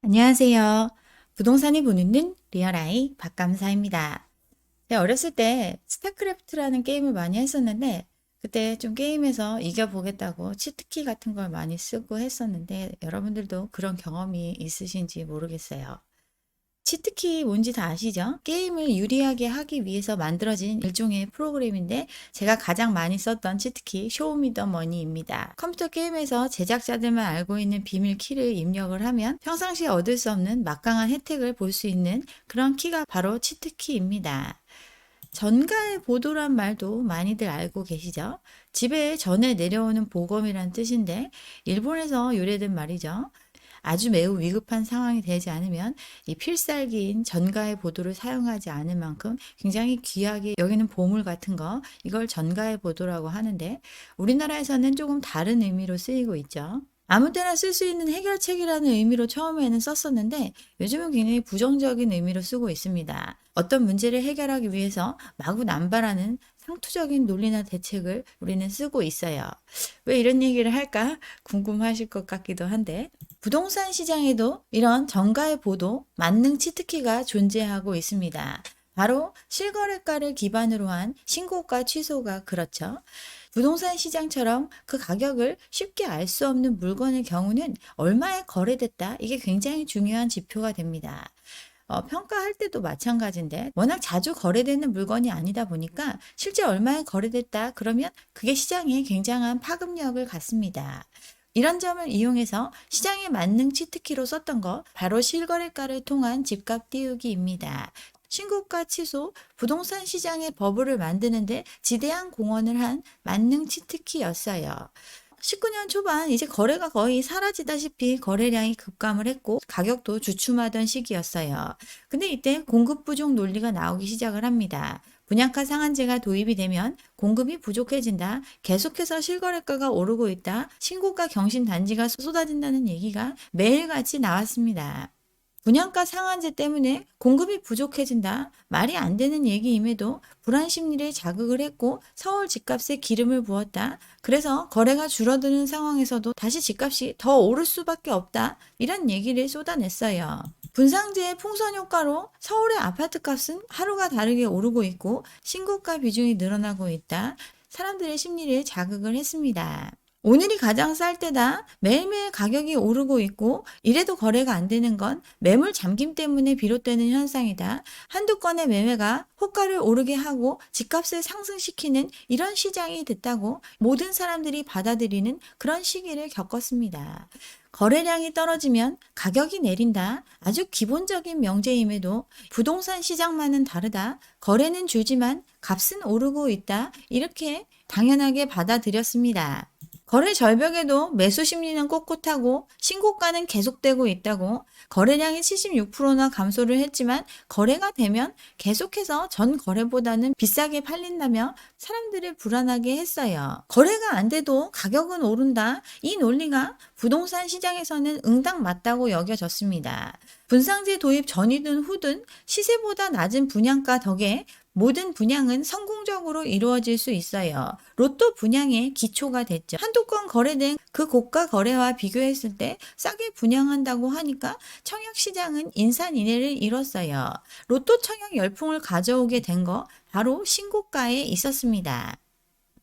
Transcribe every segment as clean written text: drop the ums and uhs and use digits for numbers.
안녕하세요. 부동산이 보는 리얼아이 박감사입니다. 제가 어렸을 때 스타크래프트라는 게임을 많이 했었는데 그때 좀 게임에서 이겨보겠다고 치트키 같은 걸 많이 쓰고 했었는데 여러분들도 그런 경험이 있으신지 모르겠어요. 치트키 뭔지 다 아시죠? 게임을 유리하게 하기 위해서 만들어진 일종의 프로그램인데 제가 가장 많이 썼던 치트키 쇼미더머니입니다. 컴퓨터 게임에서 제작자들만 알고 있는 비밀 키를 입력을 하면 평상시에 얻을 수 없는 막강한 혜택을 볼 수 있는 그런 키가 바로 치트키입니다. 전가의 보도란 말도 많이들 알고 계시죠? 집에 전에 내려오는 보검이란 뜻인데 일본에서 유래된 말이죠. 아주 매우 위급한 상황이 되지 않으면 이 필살기인 전가의 보도를 사용하지 않을 만큼 굉장히 귀하게 여기는 보물 같은 거, 이걸 전가의 보도라고 하는데 우리나라에서는 조금 다른 의미로 쓰이고 있죠. 아무 때나 쓸 수 있는 해결책이라는 의미로 처음에는 썼었는데 요즘은 굉장히 부정적인 의미로 쓰고 있습니다. 어떤 문제를 해결하기 위해서 마구 남발하는 상투적인 논리나 대책을 우리는 쓰고 있어요. 왜 이런 얘기를 할까 궁금하실 것 같기도 한데 부동산 시장에도 이런 정가의 보도, 만능 치트키가 존재하고 있습니다. 바로 실거래가를 기반으로 한 신고가 취소가 그렇죠. 부동산 시장처럼 그 가격을 쉽게 알 수 없는 물건의 경우는 얼마에 거래됐다. 이게 굉장히 중요한 지표가 됩니다. 평가할 때도 마찬가지인데 워낙 자주 거래되는 물건이 아니다 보니까 실제 얼마에 거래됐다 그러면 그게 시장에 굉장한 파급력을 갖습니다. 이런 점을 이용해서 시장에 만능 치트키로 썼던 거 바로 실거래가를 통한 집값 띄우기입니다. 신고가 취소, 부동산 시장의 버블을 만드는데 지대한 공헌을 한 만능 치트키였어요. 19년 초반 이제 거래가 거의 사라지다시피 거래량이 급감을 했고 가격도 주춤하던 시기였어요. 근데 이때 공급 부족 논리가 나오기 시작을 합니다. 분양가 상한제가 도입이 되면 공급이 부족해진다. 계속해서 실거래가가 오르고 있다. 신고가 경신 단지가 쏟아진다는 얘기가 매일같이 나왔습니다. 분양가 상한제 때문에 공급이 부족해진다. 말이 안 되는 얘기임에도 불안 심리를 자극을 했고 서울 집값에 기름을 부었다. 그래서 거래가 줄어드는 상황에서도 다시 집값이 더 오를 수밖에 없다. 이런 얘기를 쏟아냈어요. 분상제의 풍선 효과로 서울의 아파트 값은 하루가 다르게 오르고 있고 신고가 비중이 늘어나고 있다. 사람들의 심리를 자극을 했습니다. 오늘이 가장 쌀 때다. 매일매일 가격이 오르고 있고 이래도 거래가 안 되는 건 매물 잠김 때문에 비롯되는 현상이다. 한두 건의 매매가 호가를 오르게 하고 집값을 상승시키는 이런 시장이 됐다고 모든 사람들이 받아들이는 그런 시기를 겪었습니다. 거래량이 떨어지면 가격이 내린다. 아주 기본적인 명제임에도 부동산 시장만은 다르다. 거래는 줄지만 값은 오르고 있다. 이렇게 당연하게 받아들였습니다. 거래 절벽에도 매수 심리는 꼿꼿하고 신고가는 계속되고 있다고 거래량이 76%나 감소를 했지만 거래가 되면 계속해서 전 거래보다는 비싸게 팔린다며 사람들을 불안하게 했어요. 거래가 안 돼도 가격은 오른다. 이 논리가 부동산 시장에서는 응당 맞다고 여겨졌습니다. 분상제 도입 전이든 후든 시세보다 낮은 분양가 덕에 모든 분양은 성공적으로 이루어질 수 있어요. 로또 분양의 기초가 됐죠. 한두 건 거래된 그 고가 거래와 비교했을 때 싸게 분양한다고 하니까 청약시장은 인산인해를 이뤘어요. 로또 청약 열풍을 가져오게 된 거 바로 신고가에 있었습니다.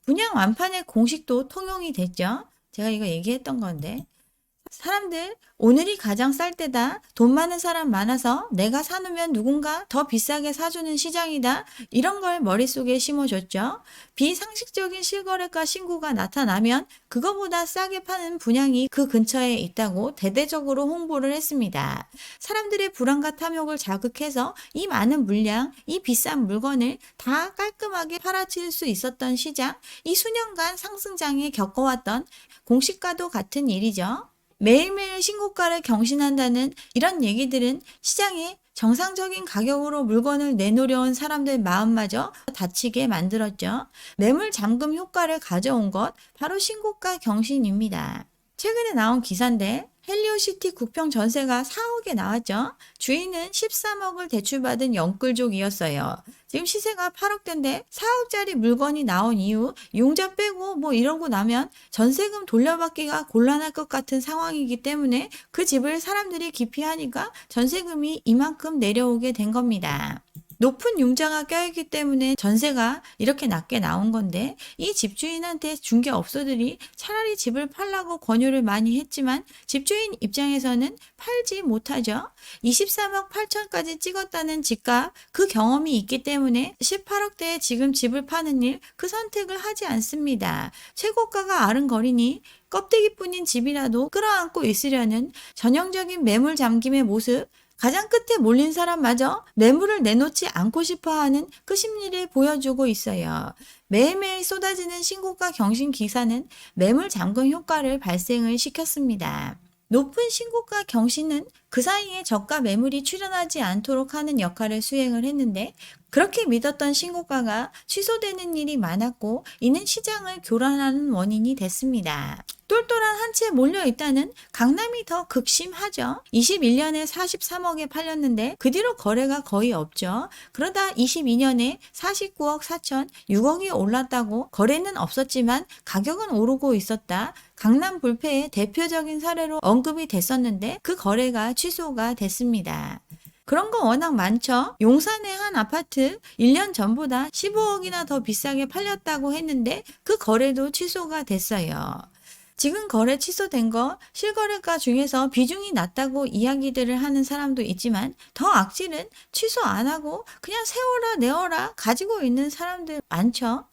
분양 완판의 공식도 통용이 됐죠. 제가 이거 얘기했던 건데 사람들 오늘이 가장 쌀 때다. 돈 많은 사람 많아서 내가 사놓으면 누군가 더 비싸게 사주는 시장이다. 이런 걸 머릿속에 심어줬죠. 비상식적인 실거래가 신고가 나타나면 그거보다 싸게 파는 분양이 그 근처에 있다고 대대적으로 홍보를 했습니다. 사람들의 불안과 탐욕을 자극해서 이 많은 물량, 이 비싼 물건을 다 깔끔하게 팔아칠 수 있었던 시장, 이 수년간 상승장에 겪어왔던 공시가도 같은 일이죠. 매일매일 신고가를 경신한다는 이런 얘기들은 시장에 정상적인 가격으로 물건을 내놓으려온 사람들 마음마저 다치게 만들었죠. 매물 잠금 효과를 가져온 것 바로 신고가 경신입니다. 최근에 나온 기사인데 헬리오시티 국평 전세가 4억에 나왔죠. 주인은 13억을 대출받은 영끌족이었어요. 지금 시세가 8억대인데 4억짜리 물건이 나온 이후 융자 빼고 뭐 이러고 나면 전세금 돌려받기가 곤란할 것 같은 상황이기 때문에 그 집을 사람들이 기피하니까 전세금이 이만큼 내려오게 된 겁니다. 높은 융자가 껴있기 때문에 전세가 이렇게 낮게 나온 건데 이 집주인한테 중개업소들이 차라리 집을 팔라고 권유를 많이 했지만 집주인 입장에서는 팔지 못하죠. 23억 8천까지 찍었다는 집값 그 경험이 있기 때문에 18억대에 지금 집을 파는 일 그 선택을 하지 않습니다. 최고가가 아른거리니 껍데기뿐인 집이라도 끌어안고 있으려는 전형적인 매물 잠김의 모습 가장 끝에 몰린 사람마저 매물을 내놓지 않고 싶어하는 그 심리를 보여주고 있어요. 매일매일 쏟아지는 신고가 경신 기사는 매물 잠금 효과를 발생을 시켰습니다. 높은 신고가 경신은 그 사이에 저가 매물이 출현하지 않도록 하는 역할을 수행을 했는데 그렇게 믿었던 신고가가 취소되는 일이 많았고 이는 시장을 교란하는 원인이 됐습니다. 똘똘한 한 채 몰려있다는 강남이 더 극심하죠. 21년에 43억에 팔렸는데 그 뒤로 거래가 거의 없죠. 그러다 22년에 49억 4천 6억이 올랐다고 거래는 없었지만 가격은 오르고 있었다. 강남 불패의 대표적인 사례로 언급이 됐었는데 그 거래가 취소가 됐습니다. 그런 거 워낙 많죠. 용산의 한 아파트 1년 전보다 15억이나 더 비싸게 팔렸다고 했는데 그 거래도 취소가 됐어요. 지금 거래 취소된 거 실거래가 중에서 비중이 낮다고 이야기들을 하는 사람도 있지만 더 악질은 취소 안 하고 그냥 세워라 내어라 가지고 있는 사람들 많죠.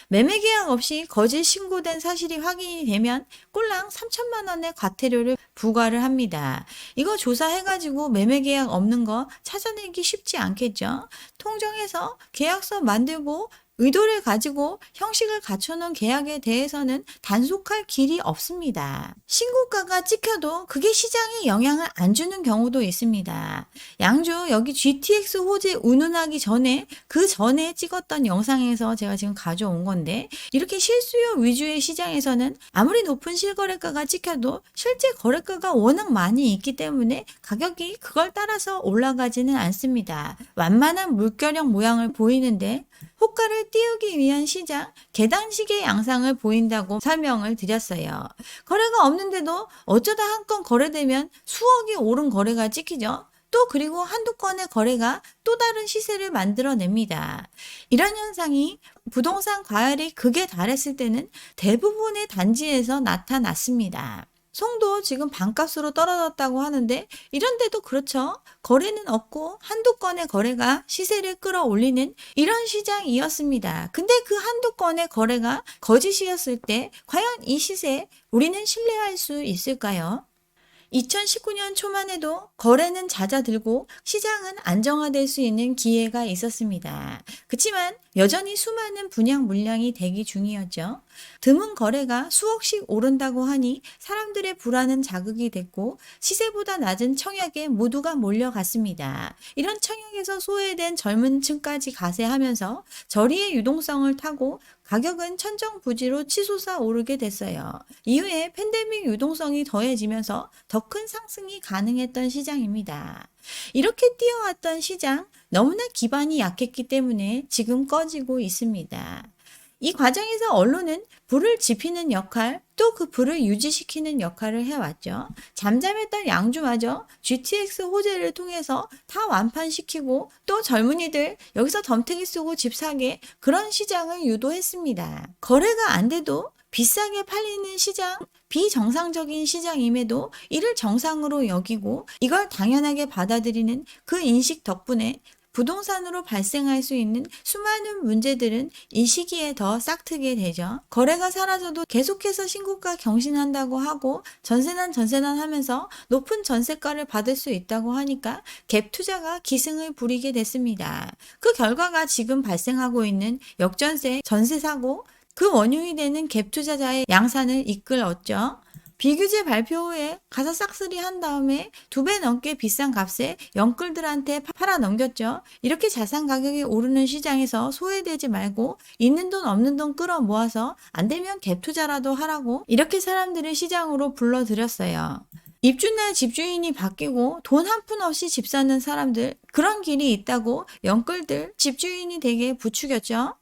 매매 계약 없이 거짓 신고된 사실이 확인이 되면 꼴랑 3천만 원의 과태료를 부과를 합니다. 이거 조사해가지고 매매 계약 없는 거 찾아내기 쉽지 않겠죠. 통정해서 계약서 만들고 의도를 가지고 형식을 갖춰놓은 계약에 대해서는 단속할 길이 없습니다. 신고가가 찍혀도 그게 시장에 영향을 안 주는 경우도 있습니다. 양주 여기 GTX 호재 운운하기 전에 그 전에 찍었던 영상에서 제가 지금 가져온 건데 이렇게 실수요 위주의 시장에서는 아무리 높은 실거래가가 찍혀도 실제 거래가가 워낙 많이 있기 때문에 가격이 그걸 따라서 올라가지는 않습니다. 완만한 물결형 모양을 보이는데 호가를 띄우기 위한 시장, 계단식의 양상을 보인다고 설명을 드렸어요. 거래가 없는데도 어쩌다 한 건 거래되면 수억이 오른 거래가 찍히죠. 또 그리고 한두 건의 거래가 또 다른 시세를 만들어냅니다. 이런 현상이 부동산 과열이 극에 달했을 때는 대부분의 단지에서 나타났습니다. 송도 지금 반값으로 떨어졌다고 하는데 이런데도 그렇죠. 거래는 없고 한두 건의 거래가 시세를 끌어올리는 이런 시장이었습니다. 근데 그 한두 건의 거래가 거짓이었을 때 과연 이 시세 우리는 신뢰할 수 있을까요? 2019년 초만 해도 거래는 잦아들고 시장은 안정화될 수 있는 기회가 있었습니다. 그렇지만 여전히 수많은 분양 물량이 대기 중이었죠. 드문 거래가 수억씩 오른다고 하니 사람들의 불안은 자극이 됐고 시세보다 낮은 청약에 모두가 몰려갔습니다. 이런 청약에서 소외된 젊은 층까지 가세하면서 저리의 유동성을 타고 가격은 천정부지로 치솟아 오르게 됐어요. 이후에 팬데믹 유동성이 더해지면서 더 큰 상승이 가능했던 시장입니다. 이렇게 뛰어왔던 시장 너무나 기반이 약했기 때문에 지금 꺼지고 있습니다. 이 과정에서 언론은 불을 지피는 역할, 또 그 불을 유지시키는 역할을 해왔죠. 잠잠했던 양주마저 GTX 호재를 통해서 다 완판시키고 또 젊은이들 여기서 덤태기 쓰고 집 사게 그런 시장을 유도했습니다. 거래가 안 돼도 비싸게 팔리는 시장, 비정상적인 시장임에도 이를 정상으로 여기고 이걸 당연하게 받아들이는 그 인식 덕분에 부동산으로 발생할 수 있는 수많은 문제들은 이 시기에 더 싹트게 되죠. 거래가 사라져도 계속해서 신고가 경신한다고 하고 전세난 하면서 높은 전세가를 받을 수 있다고 하니까 갭 투자가 기승을 부리게 됐습니다. 그 결과가 지금 발생하고 있는 역전세 전세 사고 그 원흉이 되는 갭 투자자의 양산을 이끌었죠. 비규제 발표 후에 가서 싹쓸이 한 다음에 2배 넘게 비싼 값에 영끌들한테 팔아 넘겼죠. 이렇게 자산 가격이 오르는 시장에서 소외되지 말고 있는 돈 없는 돈 끌어 모아서 안 되면 갭 투자라도 하라고 이렇게 사람들을 시장으로 불러들였어요. 입주나 집주인이 바뀌고 돈 한 푼 없이 집 사는 사람들, 그런 길이 있다고 영끌들, 집주인이 되게 부추겼죠.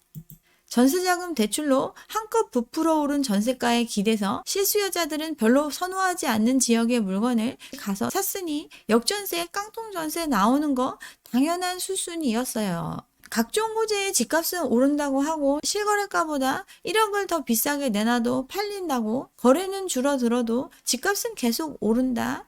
전세자금 대출로 한껏 부풀어 오른 전세가에 기대서 실수요자들은 별로 선호하지 않는 지역의 물건을 가서 샀으니 역전세, 깡통전세 나오는 거 당연한 수순이었어요. 각종 호재의 집값은 오른다고 하고 실거래가보다 1억을 더 비싸게 내놔도 팔린다고, 거래는 줄어들어도 집값은 계속 오른다.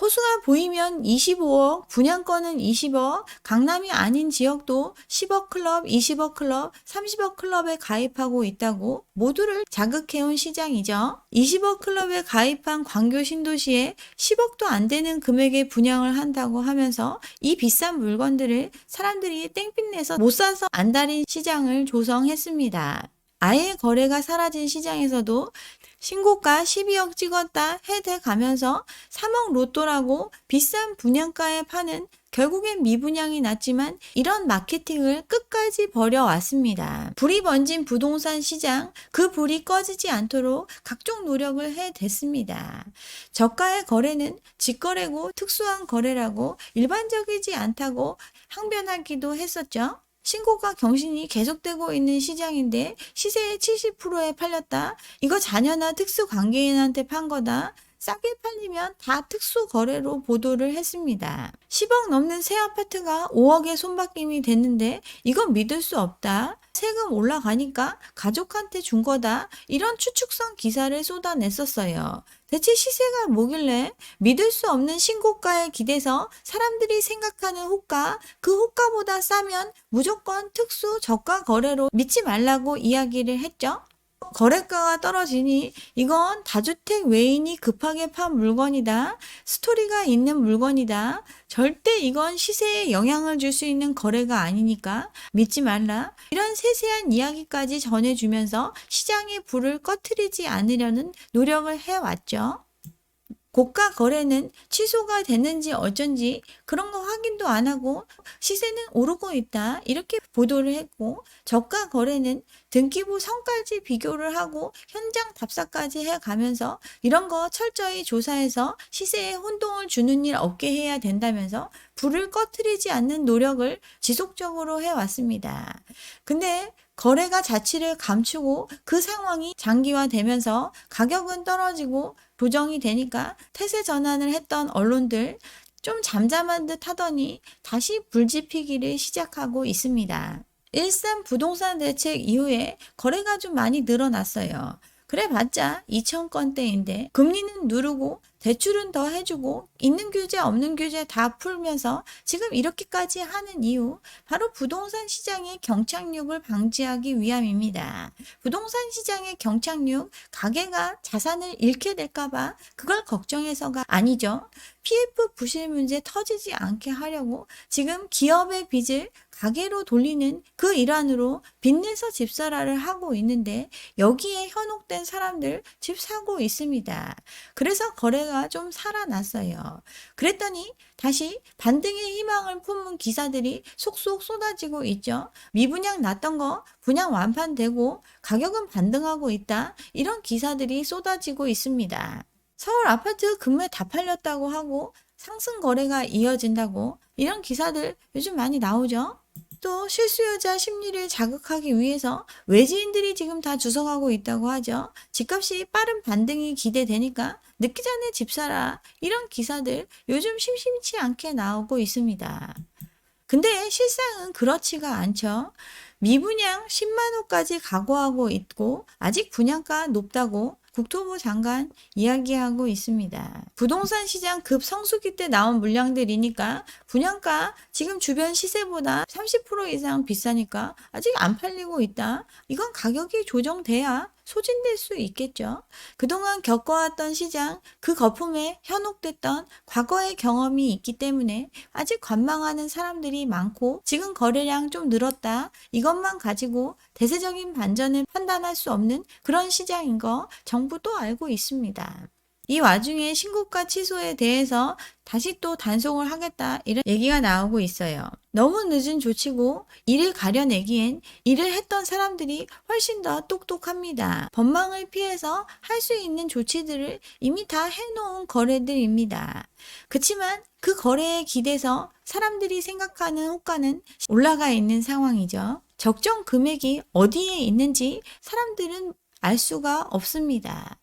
호수가 보이면 25억, 분양권은 20억, 강남이 아닌 지역도 10억 클럽, 20억 클럽, 30억 클럽에 가입하고 있다고 모두를 자극해온 시장이죠. 20억 클럽에 가입한 광교 신도시에 10억도 안 되는 금액의 분양을 한다고 하면서 이 비싼 물건들을 사람들이 땡빛 내서 못 사서 안달인 시장을 조성했습니다. 아예 거래가 사라진 시장에서도 신고가 12억 찍었다 해대 가면서 3억 로또라고 비싼 분양가에 파는, 결국엔 미분양이 났지만 이런 마케팅을 끝까지 벌여왔습니다. 불이 번진 부동산 시장, 그 불이 꺼지지 않도록 각종 노력을 해댔습니다. 저가의 거래는 직거래고 특수한 거래라고 일반적이지 않다고 항변하기도 했었죠. 신고가 경신이 계속되고 있는 시장인데 시세의 70%에 팔렸다. 이거 자녀나 특수관계인한테 판 거다. 싸게 팔리면 다 특수거래로 보도를 했습니다. 10억 넘는 새 아파트가 5억의 손바뀜이 됐는데 이건 믿을 수 없다. 세금 올라가니까 가족한테 준 거다. 이런 추측성 기사를 쏟아냈었어요. 대체 시세가 뭐길래 믿을 수 없는 신고가에 기대서 사람들이 생각하는 호가, 그 호가보다 싸면 무조건 특수 저가 거래로 믿지 말라고 이야기를 했죠. 거래가가 떨어지니 이건 다주택 외인이 급하게 판 물건이다. 스토리가 있는 물건이다. 절대 이건 시세에 영향을 줄 수 있는 거래가 아니니까 믿지 말라. 이런 세세한 이야기까지 전해주면서 시장의 불을 꺼트리지 않으려는 노력을 해왔죠. 고가 거래는 취소가 됐는지 어쩐지 그런 거 확인도 안 하고 시세는 오르고 있다 이렇게 보도를 했고, 저가 거래는 등기부 성까지 비교를 하고 현장 답사까지 해가면서 이런 거 철저히 조사해서 시세에 혼동을 주는 일 없게 해야 된다면서 불을 꺼트리지 않는 노력을 지속적으로 해왔습니다. 근데 거래가 자취를 감추고 그 상황이 장기화되면서 가격은 떨어지고 조정이 되니까 태세 전환을 했던 언론들 좀 잠잠한 듯 하더니 다시 불지피기를 시작하고 있습니다. 일산 부동산 대책 이후에 거래가 좀 많이 늘어났어요. 그래봤자 2,000건대인데 금리는 누르고 대출은 더 해주고 있는 규제 없는 규제 다 풀면서 지금 이렇게까지 하는 이유, 바로 부동산 시장의 경착륙을 방지하기 위함입니다. 부동산 시장의 경착륙, 가게가 자산을 잃게 될까봐 그걸 걱정해서가 아니죠. PF 부실 문제 터지지 않게 하려고 지금 기업의 빚을 가계로 돌리는 그 일환으로 빚내서 집사라를 하고 있는데 여기에 현혹된 사람들 집 사고 있습니다. 그래서 거래가 좀 살아났어요. 그랬더니 다시 반등의 희망을 품은 기사들이 속속 쏟아지고 있죠. 미분양 났던 거 분양 완판되고 가격은 반등하고 있다. 이런 기사들이 쏟아지고 있습니다. 서울 아파트 금매 다 팔렸다고 하고 상승 거래가 이어진다고, 이런 기사들 요즘 많이 나오죠. 또 실수요자 심리를 자극하기 위해서 외지인들이 지금 다 주성하고 있다고 하죠. 집값이 빠른 반등이 기대되니까 늦기 전에 집 사라. 이런 기사들 요즘 심심치 않게 나오고 있습니다. 근데 실상은 그렇지가 않죠. 미분양 10만 호까지 각오하고 있고 아직 분양가 높다고 국토부 장관 이야기하고 있습니다. 부동산 시장 급성수기 때 나온 물량들이니까 분양가 지금 주변 시세보다 30% 이상 비싸니까 아직 안 팔리고 있다. 이건 가격이 조정돼야 소진될 수 있겠죠. 그동안 겪어왔던 시장, 그 거품에 현혹됐던 과거의 경험이 있기 때문에 아직 관망하는 사람들이 많고 지금 거래량 좀 늘었다. 이것만 가지고 대세적인 반전을 판단할 수 없는 그런 시장인 거 정부도 알고 있습니다. 이 와중에 신고가 취소에 대해서 다시 또 단속을 하겠다 이런 얘기가 나오고 있어요. 너무 늦은 조치고 이를 가려내기엔 일을 했던 사람들이 훨씬 더 똑똑합니다. 법망을 피해서 할 수 있는 조치들을 이미 다 해놓은 거래들입니다. 그치만 그 거래에 기대서 사람들이 생각하는 호가는 올라가 있는 상황이죠. 적정 금액이 어디에 있는지 사람들은 알 수가 없습니다.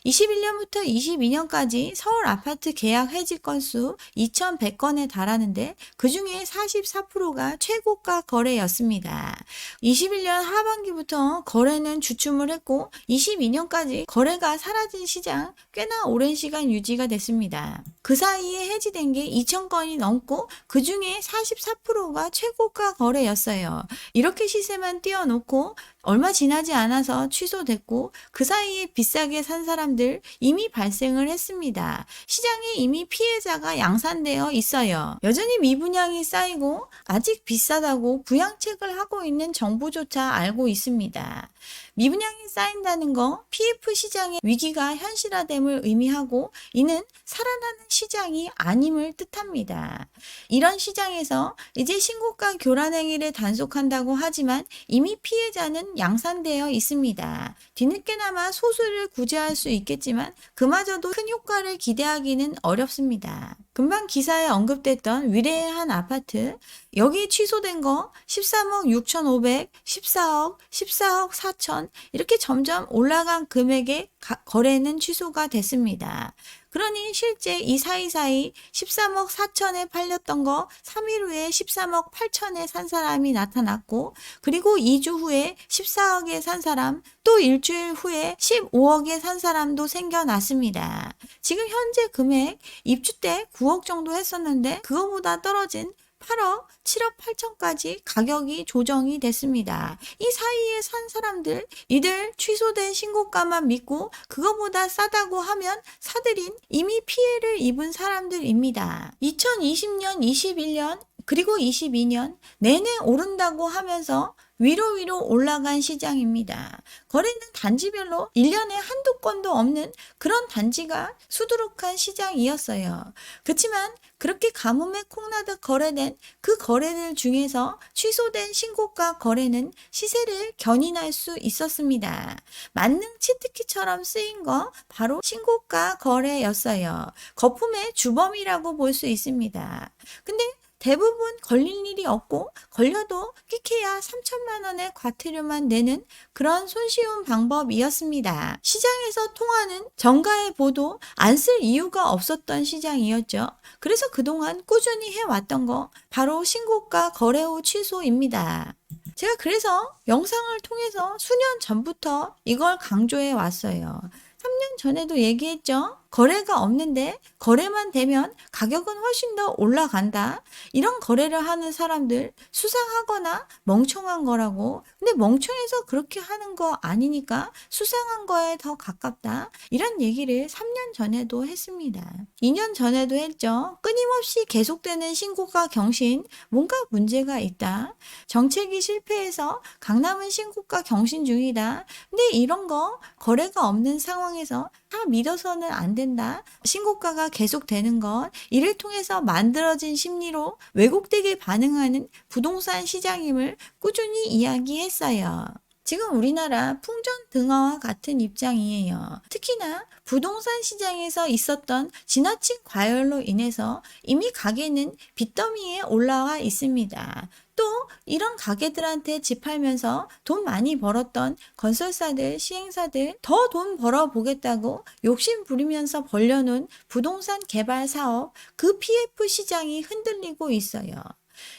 21년부터 22년까지 서울 아파트 계약 해지 건수 2,100건에 달하는데 그중에 44%가 최고가 거래였습니다. 21년 하반기부터 거래는 주춤을 했고 22년까지 거래가 사라진 시장 꽤나 오랜 시간 유지가 됐습니다. 그 사이에 해지된 게 2,000건이 넘고 그중에 44%가 최고가 거래였어요. 이렇게 시세만 띄워놓고 얼마 지나지 않아서 취소됐고 그 사이에 비싸게 산 사람들 이미 발생을 했습니다. 시장에 이미 피해자가 양산되어 있어요. 여전히 미분양이 쌓이고 아직 비싸다고 부양책을 하고 있는 정부조차 알고 있습니다. 미분양이 쌓인다는 거 PF 시장의 위기가 현실화됨을 의미하고 이는 살아나는 시장이 아님을 뜻합니다. 이런 시장에서 이제 신고가 교란 행위를 단속한다고 하지만 이미 피해자는 양산되어 있습니다. 뒤늦게나마 소수를 구제할 수 있겠지만 그마저도 큰 효과를 기대하기는 어렵습니다. 금방 기사에 언급됐던 위례의 한 아파트 여기 취소된 거 13억 6,500, 14억, 14억 4천 이렇게 점점 올라간 금액의 거래는 취소가 됐습니다. 그러니 실제 이 사이사이 13억 4천에 팔렸던 거 3일 후에 13억 8천에 산 사람이 나타났고 그리고 2주 후에 14억에 산 사람 또 일주일 후에 15억에 산 사람도 생겨났습니다. 지금 현재 금액 입주 때 9억 정도 했었는데 그거보다 떨어진 8억, 7억 8천까지 가격이 조정이 됐습니다. 이 사이에 산 사람들, 이들 취소된 신고가만 믿고 그거보다 싸다고 하면 사들인 이미 피해를 입은 사람들입니다. 2020년, 21년, 그리고 22년 내내 오른다고 하면서 위로 올라간 시장입니다. 거래는 단지별로 1년에 한두 건도 없는 그런 단지가 수두룩한 시장이었어요. 그렇지만 그렇게 가뭄에 콩나듯 거래된 그 거래들 중에서 취소된 신고가 거래는 시세를 견인할 수 있었습니다. 만능 치트키처럼 쓰인 거 바로 신고가 거래였어요. 거품의 주범이라고 볼 수 있습니다. 근데 대부분 걸릴 일이 없고 걸려도 끼케야 3천만 원의 과태료만 내는 그런 손쉬운 방법이었습니다. 시장에서 통하는 정가의 보도 안 쓸 이유가 없었던 시장이었죠. 그래서 그동안 꾸준히 해왔던 거 바로 신고가 거래 후 취소입니다. 제가 그래서 영상을 통해서 수년 전부터 이걸 강조해 왔어요. 3년 전에도 얘기했죠. 거래가 없는데 거래만 되면 가격은 훨씬 더 올라간다. 이런 거래를 하는 사람들 수상하거나 멍청한 거라고. 근데 멍청해서 그렇게 하는 거 아니니까 수상한 거에 더 가깝다. 이런 얘기를 3년 전에도 했습니다. 2년 전에도 했죠. 끊임없이 계속되는 신고가 경신, 뭔가 문제가 있다. 정책이 실패해서 강남은 신고가 경신 중이다. 근데 이런 거 거래가 없는 상황에서 다 믿어서는 안 된다. 신고가가 계속되는 것, 이를 통해서 만들어진 심리로 왜곡되게 반응하는 부동산 시장임을 꾸준히 이야기했어요. 지금 우리나라 풍전등화와 같은 입장이에요. 특히나 부동산 시장에서 있었던 지나친 과열로 인해서 이미 가게는 빚더미에 올라와 있습니다. 또 이런 가게들한테 집 팔면서 돈 많이 벌었던 건설사들, 시행사들 더 돈 벌어보겠다고 욕심 부리면서 벌려놓은 부동산 개발 사업, 그 PF 시장이 흔들리고 있어요.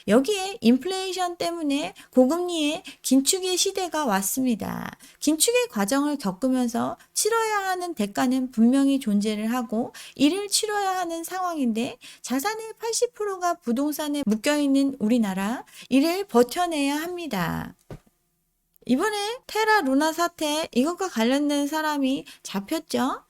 여기에 인플레이션 때문에 고금리의 긴축의 시대가 왔습니다. 긴축의 과정을 겪으면서 치러야 하는 대가는 분명히 존재를 하고 이를 치러야 하는 상황인데 자산의 80%가 부동산에 묶여있는 우리나라, 이를 버텨내야 합니다. 이번에 테라 루나 사태, 이것과 관련된 사람이 잡혔죠.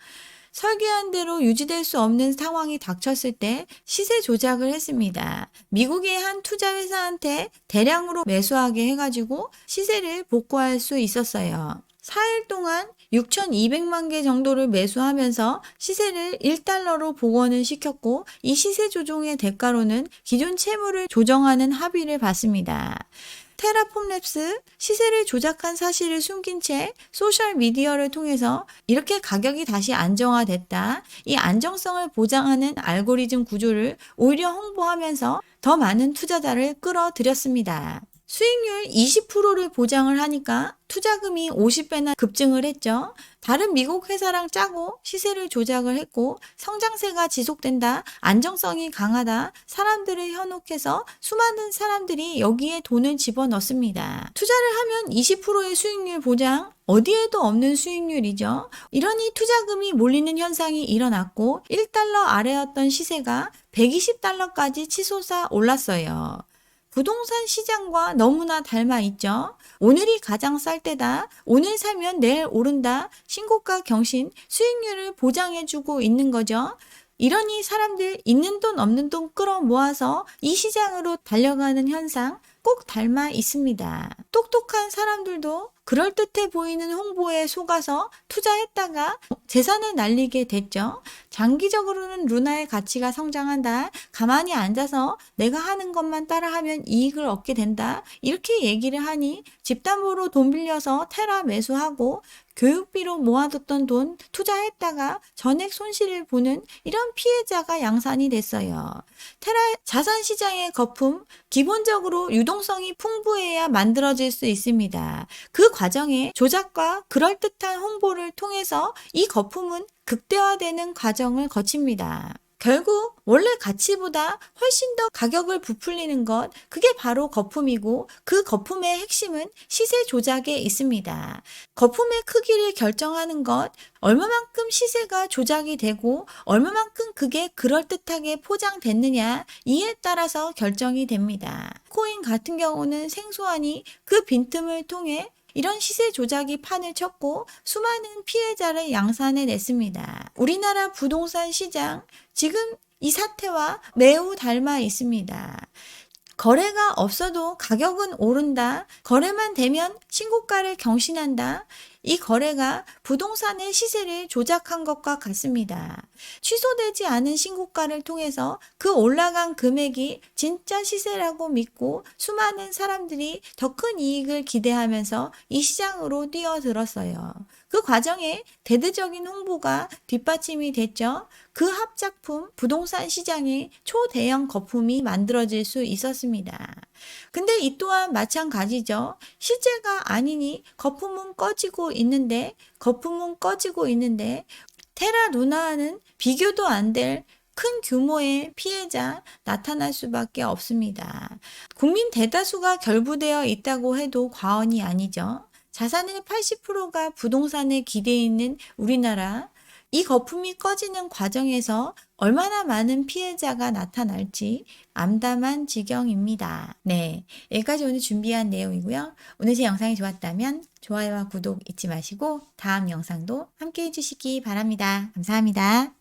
설계한 대로 유지될 수 없는 상황이 닥쳤을 때 시세 조작을 했습니다. 미국의 한 투자회사한테 대량으로 매수하게 해가지고 시세를 복구할 수 있었어요. 4일 동안 6,200만 개 정도를 매수하면서 시세를 1달러로 복원을 시켰고 이 시세 조정의 대가로는 기존 채무를 조정하는 합의를 받습니다. 테라폼랩스 시세를 조작한 사실을 숨긴 채 소셜미디어를 통해서 이렇게 가격이 다시 안정화됐다. 이 안정성을 보장하는 알고리즘 구조를 오히려 홍보하면서 더 많은 투자자를 끌어들였습니다. 수익률 20%를 보장을 하니까 투자금이 50배나 급증을 했죠. 다른 미국 회사랑 짜고 시세를 조작을 했고 성장세가 지속된다, 안정성이 강하다, 사람들을 현혹해서 수많은 사람들이 여기에 돈을 집어넣습니다. 투자를 하면 20%의 수익률 보장, 어디에도 없는 수익률이죠. 이러니 투자금이 몰리는 현상이 일어났고 1달러 아래였던 시세가 120달러까지 치솟아 올랐어요. 부동산 시장과 너무나 닮아 있죠. 오늘이 가장 쌀 때다. 오늘 사면 내일 오른다. 신고가 경신, 수익률을 보장해주고 있는 거죠. 이러니 사람들 있는 돈 없는 돈 끌어모아서 이 시장으로 달려가는 현상 꼭 닮아 있습니다. 똑똑한 사람들도 그럴듯해 보이는 홍보에 속아서 투자했다가 재산을 날리게 됐죠. 장기적으로는 루나의 가치가 성장한다. 가만히 앉아서 내가 하는 것만 따라하면 이익을 얻게 된다. 이렇게 얘기를 하니 집담보로 돈 빌려서 테라 매수하고 교육비로 모아뒀던 돈 투자했다가 전액 손실을 보는 이런 피해자가 양산이 됐어요. 테라 자산시장의 거품, 기본적으로 유동성이 풍부해야 만들어질 수 있습니다. 그 과정에 조작과 그럴듯한 홍보를 통해서 이 거품은 극대화되는 과정을 거칩니다. 결국 원래 가치보다 훨씬 더 가격을 부풀리는 것, 그게 바로 거품이고 그 거품의 핵심은 시세 조작에 있습니다. 거품의 크기를 결정하는 것, 얼마만큼 시세가 조작이 되고 얼마만큼 그게 그럴듯하게 포장됐느냐 이에 따라서 결정이 됩니다. 코인 같은 경우는 생소하니 그 빈틈을 통해 이런 시세 조작이 판을 쳤고 수많은 피해자를 양산해냈습니다. 우리나라 부동산 시장 지금 이 사태와 매우 닮아 있습니다. 거래가 없어도 가격은 오른다. 거래만 되면 신고가를 경신한다. 이 거래가 부동산의 시세를 조작한 것과 같습니다. 취소되지 않은 신고가를 통해서 그 올라간 금액이 진짜 시세라고 믿고 수많은 사람들이 더 큰 이익을 기대하면서 이 시장으로 뛰어들었어요. 그 과정에 대대적인 홍보가 뒷받침이 됐죠. 그 합작품 부동산 시장에 초대형 거품이 만들어질 수 있었습니다. 근데 이 또한 마찬가지죠. 실제가 아니니 거품은 꺼지고 있는데 테라 루나는 비교도 안 될 큰 규모의 피해자 나타날 수밖에 없습니다. 국민 대다수가 결부되어 있다고 해도 과언이 아니죠. 자산의 80%가 부동산에 기대 있는 우리나라, 이 거품이 꺼지는 과정에서 얼마나 많은 피해자가 나타날지 암담한 지경입니다. 네, 여기까지 오늘 준비한 내용이고요. 오늘 제 영상이 좋았다면 좋아요와 구독 잊지 마시고 다음 영상도 함께 해주시기 바랍니다. 감사합니다.